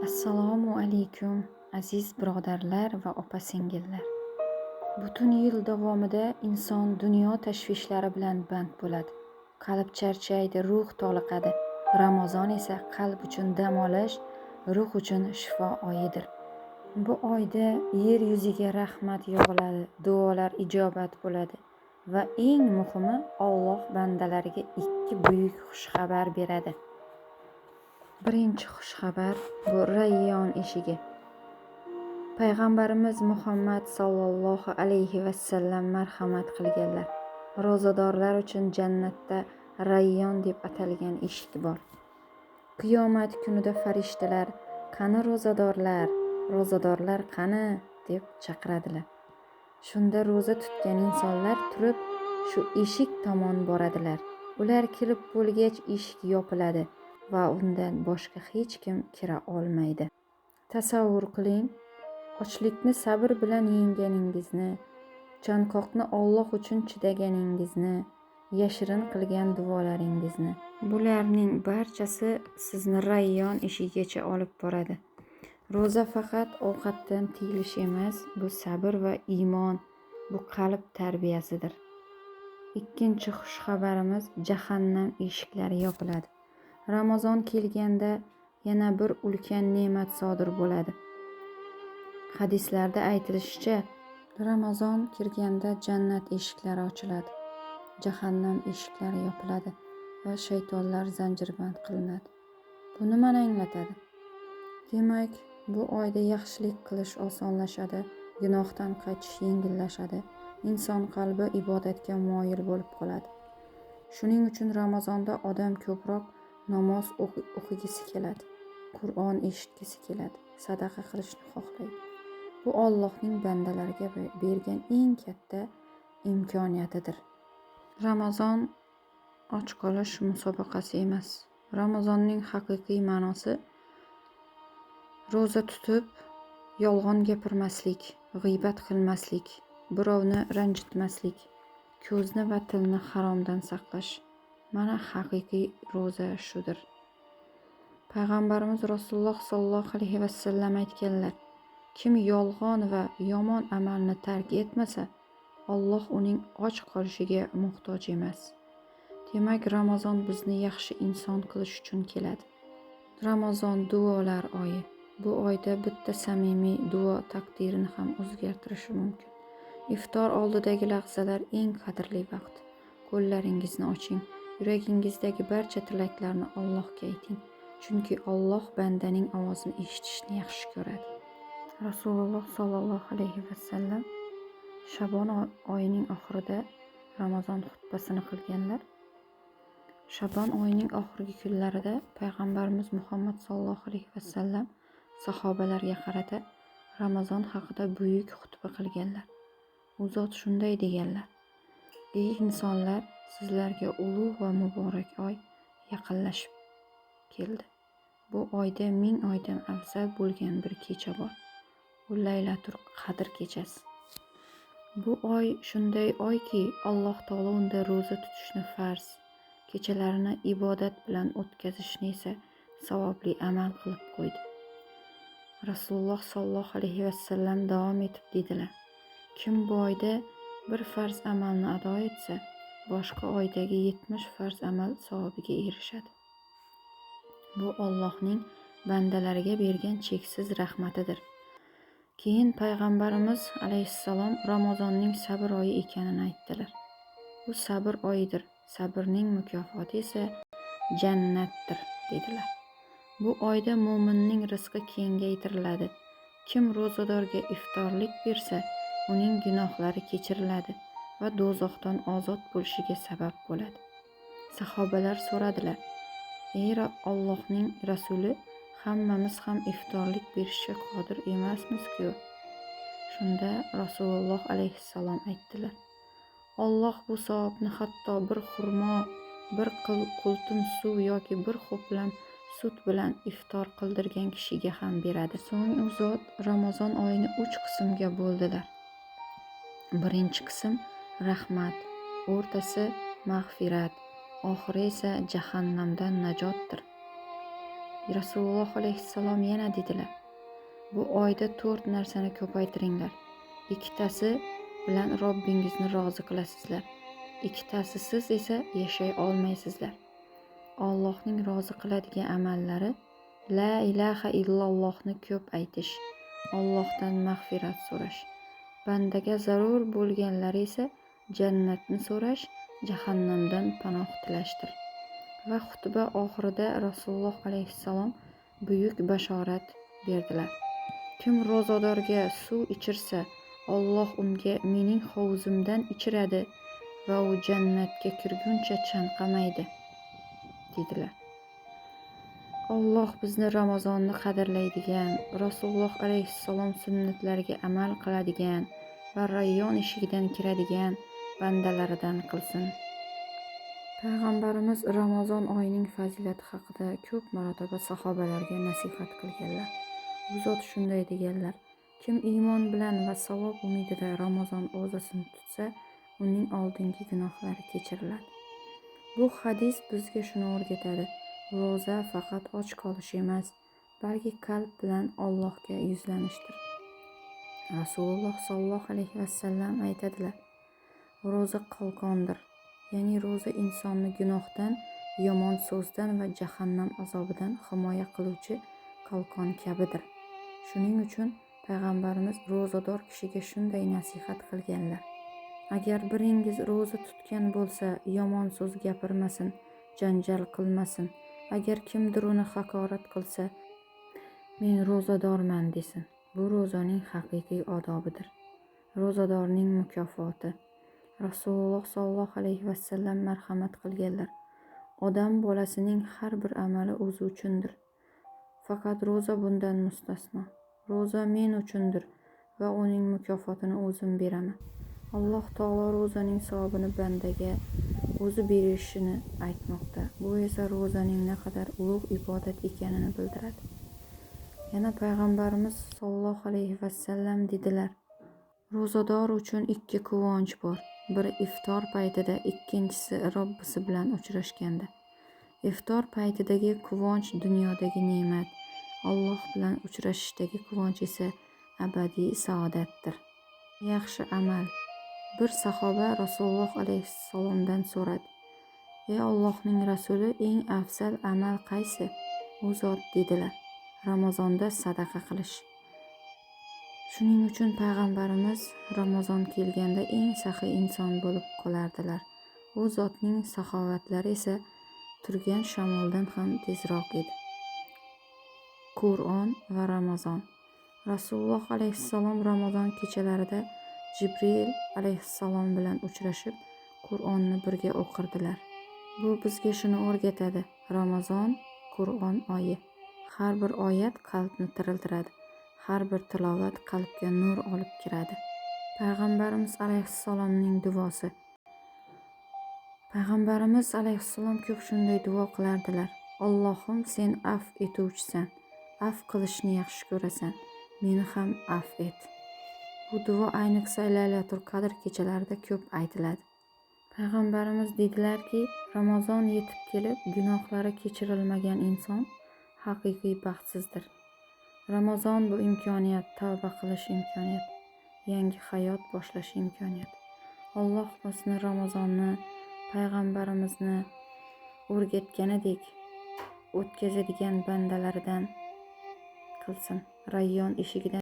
Assalomu alaykum aziz birodarlar va opa-singillar. Butun yil davomida inson dunyo tashvishlari bilan band bo'ladi. Qalb charchaydi, ruh toliqadi. Ramazon esa qalb uchun dam olish, ruh uchun shifo oyidir. Bu oyda yer yuziga rahmat yog'iladi, duolar ijobat bo'ladi va eng muhimi Alloh bandalariga ikki buyuk xushxabar beradi. Birinchi xushxabar bu Rayyon eshigi. Payg'ambarimiz Muhammad sallallohu alayhi vasallam marhamat qilganlar. Ro'zadorlar uchun jannatda Rayyon deb atalgan eshik bor. Qiyomat kunida farishtalar qani ro'zadorlar qani deb chaqiradilar. Shunda ro'za tutgan insonlar turib shu eshik tomon boradilar. Ular kirib bo'lgach eshik yopiladi va undan boshqa hech kim kira olmaydi. Tasavvur qiling, ochlikni sabr bilan yengganingizni, chanqoqni Alloh uchun chidaganingizni, yashirin qilgan duolaringizni. Bularning barchasi sizni Rayyon eshigigacha olib boradi. Ro'za faqat ovqatdan tiyilish emas, bu sabr va iymon, bu qalb tarbiyasidir. Ikkinchi xushxabarimiz jahannam eshiklari yopiladi. Ramazon kelganda yana bir ulkan ne'mat sodir bo'ladi. Hadislarda aytilishicha, Ramazon kirganda jannat eshiklari ochiladi, jahannam eshiklari yopiladi va shaytonlar zanjirband qilinadi. Bu nimani anglatadi? Demak, bu oyda yaxshilik qilish osonlashadi, gunohdan qachish yengillashadi, inson qalbi ibodatga moyil bo'lib qoladi. Shuning uchun Ramazonda odam ko'proq namoz o'qigisi keladi, Qur'on eshitgisi keladi, sadaqa qilishni xohlaydi. Bu Allohning bandalariga bergan eng katta imkoniyatidir. Ramazon och qolish musobaqasi emas. Ramazonning haqiqiy ma'nosi ro'za tutib, yolg'on gapirmaslik, g'iybat qilmaslik, birovni ranjitmaslik, ko'zni va tilni haromdan saqlash. Mana haqiqiy ro'za shudir. Payg'ambarimiz Rasululloh sollallohu alayhi vasallam aytganlar: kim yolg'on va yomon amalni tark etmasa, Alloh uning och qolishiga muhtoj emas. Demak, Ramazon bizni yaxshi inson qilish uchun keladi. Ramazon duolar oyi. Bu oyda bitta samimiy duo taqdirini ham o'zgartirishi mumkin. Iftor oldidagi lahzalar eng qadrli vaqt. Qo'llaringizni oching, yuragingizdagi barcha tilaklarni Allohga ayting, chunki Alloh bandaning ovozini eshitishni yaxshi ko'radi. Rasululloh sollallohu alayhi vasallam Shabon oyining oxirida Ramazon xutbasini qilganlar. Shabon oyining oxirgi kunlarida payg'ambarimiz Muhammad sollallohu alayhi vasallam sahobalarga qarata Ramazon haqida buyuk xutba qilganlar. U zot shunday deganlar: ey insonlar, sizlarga ulug' va muborak oy yaqinlashib keldi. Bu oyda 1000 oydan afzal bo'lgan bir kecha bor. Bu Laylatul Qadr kechasi. Bu oy shunday oyki, Alloh taolo unda ro'za tutishni farz, kechalarini ibodat bilan o'tkazishni esa savobli amal qilib qo'ydi. Rasululloh sollallohu alayhi vasallam davom etib dedilar: kim bu oyda bir farz amalni ado etsa, boshqa oydagi 70 farz amal savobiga erishadi. Bu Allohning bandalariga bergan cheksiz rahmatidir. Keyin payg'ambarimiz alayhissalom Ramazonning sabr oyi ekanini aytdilar. Bu sabr oyidir. Sabrning mukofoti esa jannatdir dedilar. Bu oyda mo'minning rizqi kengaytiriladi. Kim ro'zadorga iftorlik bersa, uning gunohlari kechiriladi va do'zaxdan ozod bo'lishiga sabab bo'ladi. Sahobalar so'radilar: ey Allohning rasuli, hammamiz ham iftorlik berishga qodir emasmiz-ku? Shunda Rasululloh alayhissalom aytdilar: Alloh bu savobni hatto bir xurmo, bir qultum suv yoki bir ho'plam sut bilan iftor qildirgan kishiga ham beradi. So'ng u zot Ramazon oyini 3 qismga bo'ldilar. Birinchi qism rahmat, o'rtasi mag'firat, oxiri esa jahannamdan najotdir. Rasululloh alayhissalom yana dedilar: bu oyda 4 narsani ko'paytiringlar. Ikkitasi bilan Robbingizni rozi qilasizlar. Ikkitasisiz esa yashay olmaysizlar. Allohning rozi qiladigan amallari la ilaha illallohni ko'p aytish, Allohdan mag'firat so'rash, bandaga zarur bo'lganlari esa jannatni so'rash, jahannamdan panoh tilashdir. Va xutba oxirida Rasululloh alayhissalom buyuk bashorat berdilar. Kim ro'zadorga suv ichirsa, Alloh unga mening hovuzimdan ichiradi va u jannatga kirguncha chanqamaydi, dedilar. Alloh bizni Ramazonni qadrlaydigan, Rasululloh alayhissalom sunnatlariga amal qiladigan va Rayyon eshigidan kiradigan bandalaridan qilsin. Payg'ambarimiz Ramazon oyining fazilati haqida ko'p marotaba sahobalarga nasihat qilganlar. U zot shunday deganlar: kim iymon bilan va savob umidida Ramazon ro'zasini tutsa, uning oldingi gunohlari kechiriladi. Bu hadis bizga shuni o'rgatadi: ro'za faqat och qolish emas, balki qalb bilan Allohga yuzlanishdir. Rasululloh sollallohu alayhi vasallam aytadilar: ro'za qalqondir. Ya'ni ro'za insonni gunohdan, yomon so'zdan va jahannam azobidan himoya qiluvchi qalqon kabidir. Shuning uchun payg'ambarimiz ro'zador kishiga shunday nasihat qilganlar: agar biringiz ro'za tutgan bo'lsa, yomon so'z gapirmasin, janjal qilmasin. Agar kimdir uni haqorat qilsa, men ro'zadorman desin. Bu ro'zaning haqiqiy odobidir. Ro'zadorning mukofoti. Rasululloh sollallohu alayhi vasallam marhamat qilganlar: odam bolasining har bir amali o'zi uchundir. Faqat ro'za bundan mustasno. Ro'za men uchundir va uning mukofotini o'zim beraman. Alloh taolo ro'zaning savobini bandaga o'zi berishini aytmoqda. Bu esa ro'zaning naqadar ulug' ibodat ekanini bildiradi. Yana payg'ambarimiz sollallohu alayhi vasallam dedilar: ro'zador uchun 2 quvonch bor. Biri iftor paytida, ikkinchisi Robbisi bilan uchrashganda. Iftor paytidagi quvonch dunyodagi ne'mat, Alloh bilan uchrashishdagi quvonch esa abadiy saodatdir. Yaxshi amal. Bir sahoba Rasululloh alayhissalomdan so'radi: ey Allohning rasuli, eng afzal amal qaysi? U zot dedilar: Ramazonda sadaqa qilish. Shuning uchun payg'ambarimiz Ramazon kelganda eng saxiy inson bo'lib qolardilar. U zotning saxovatlari esa turgan shamoldan ham tezroq edi. Qur'on va Ramazon. Rasululloh alayhissalom Ramazon kechalarida Jibril alayhissalom bilan uchrashib, Qur'onni birga o'qirdilar. Bu bizga shuni o'rgatadi: Ramazon Qur'on oyi. Har bir oyat qalbni tiriltiradi. Har bir tilovat qalbga nur olib kiradi. Payg'ambarimiz alayhissalomning duosi. Payg'ambarimiz alayhissalom ko'p shunday duo qilardilar: Allohim, sen afv etuvchisan, afv qilishni yaxshi ko'rasan, meni ham afv et. Bu duo ayniqsa Laylatul Qadr kechalarida ko'p aytiladi. Payg'ambarimiz dedilarki, Ramazon yetib kelib, gunohlari kechirilmagan inson haqiqiy baxtsizdir. Ramazon bu imkoniyat, tavba qilish imkoniyat, yangi hayot boshlash imkoniyat. Alloh bizni Ramazonni payg'ambarimizni o'rgatganidek o'tkazadigan bandalaridan qilsin. Rayyon eshigidan